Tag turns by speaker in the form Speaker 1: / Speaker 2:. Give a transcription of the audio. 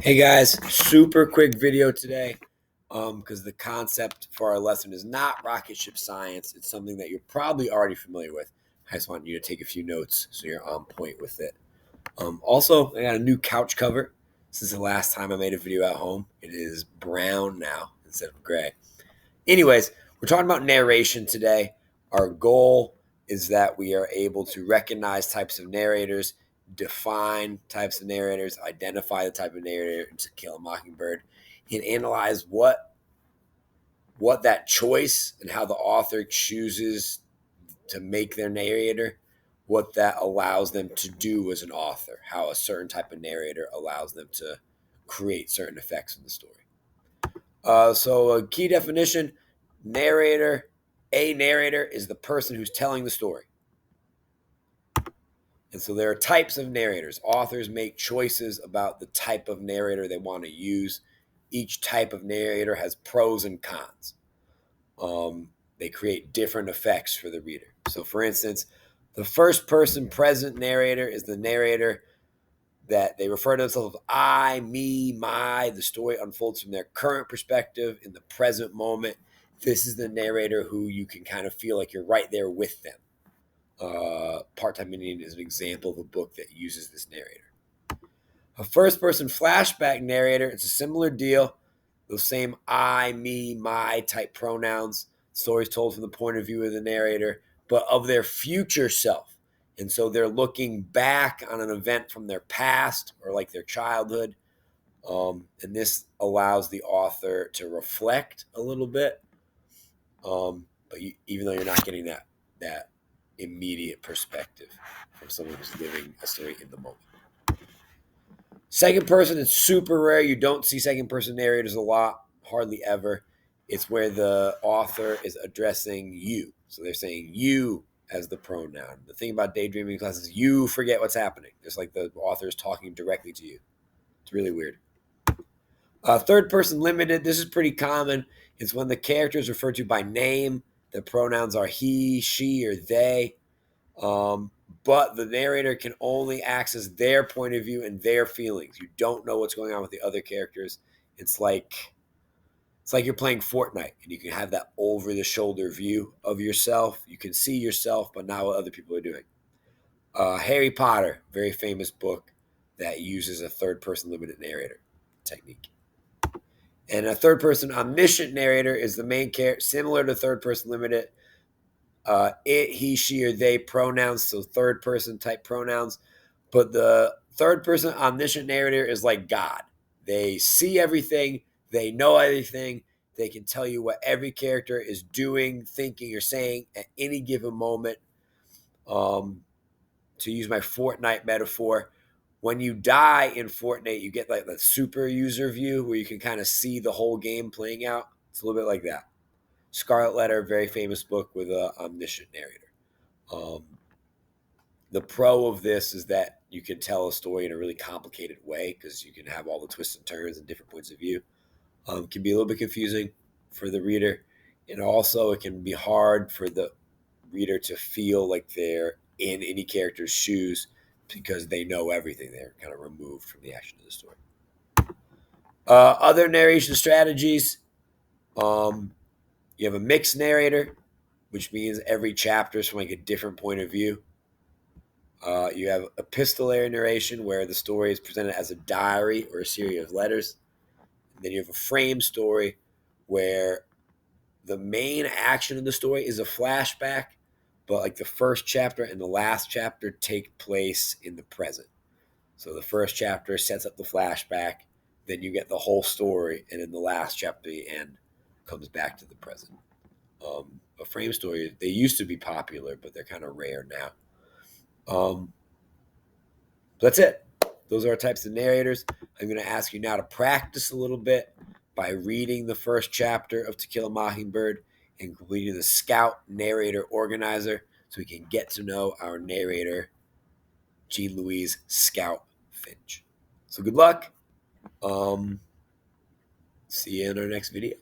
Speaker 1: Hey guys, super quick video today because the concept for our lesson is not rocket ship science. It's something that you're probably already familiar with. I just want you to take a few notes so you're on point with it. Also, I got a new couch cover since the last time I made a video at home. It is brown now instead of gray. Anyways, we're talking about narration today. Our goal is that we are able to recognize types of narrators, define types of narrators, identify the type of narrator in To Kill a Mockingbird, and analyze what that choice and how the author chooses to make their narrator, what that allows them to do as an author, how a certain type of narrator allows them to create certain effects in the story. So a key definition, narrator, a narrator is the person who's telling the story. And so there are types of narrators. Authors make choices about the type of narrator they want to use. Each type of narrator has pros and cons. They create different effects for the reader. So for instance, the first person present narrator is the narrator that they refer to themselves as I, me, my. The story unfolds from their current perspective in the present moment. This is the narrator who you can kind of feel like you're right there with them. Part-Time Indian is an example of a book that uses this narrator. A first-person flashback narrator, it's a similar deal. Those same I, me, my type pronouns. Stories told from the point of view of the narrator, but of their future self. And so they're looking back on an event from their past or like their childhood. And this allows the author to reflect a little bit. Even though you're not getting that immediate perspective from someone who's living a story in the moment. Second person is super rare. You don't see second person narrators a lot, hardly ever. It's where the author is addressing you. So they're saying you as the pronoun. The thing about daydreaming class is you forget what's happening. It's like the author is talking directly to you. It's really weird. Third person limited. This is pretty common. It's when the character is referred to by name. The pronouns are he, she, or they. But the narrator can only access their point of view and their feelings. You don't know what's going on with the other characters. It's like you're playing Fortnite and you can have that over-the-shoulder view of yourself. You can see yourself, but not what other people are doing. Harry Potter, very famous book that uses a third-person limited narrator technique. And a third-person omniscient narrator is the main character, similar to third-person limited. It, he, she, or they pronouns, so third person type pronouns. But the third person omniscient narrator is like God. They see everything, they know everything, they can tell you what every character is doing, thinking, or saying at any given moment. To use my Fortnite metaphor, when you die in Fortnite, you get like the super user view where you can kind of see the whole game playing out. It's a little bit like that. Scarlet Letter, very famous book with an omniscient narrator. The pro of this is that you can tell a story in a really complicated way because you can have all the twists and turns and different points of view. It can be a little bit confusing for the reader. And also it can be hard for the reader to feel like they're in any character's shoes because they know everything. They're kind of removed from the action of the story. Other narration strategies. You have a mixed narrator, which means every chapter is from like a different point of view. You have epistolary narration, where the story is presented as a diary or a series of letters. And then you have a frame story, where the main action in the story is a flashback, but like the first chapter and the last chapter take place in the present. So the first chapter sets up the flashback, then you get the whole story, and in the last chapter, the end comes back to the present. A frame story, they used to be popular, but they're kind of rare now. That's it. Those are our types of narrators. I'm going to ask you now to practice a little bit by reading the first chapter of To Kill a Mockingbird and completing the Scout Narrator Organizer so we can get to know our narrator, Jean Louise Scout Finch. So good luck. See you in our next video.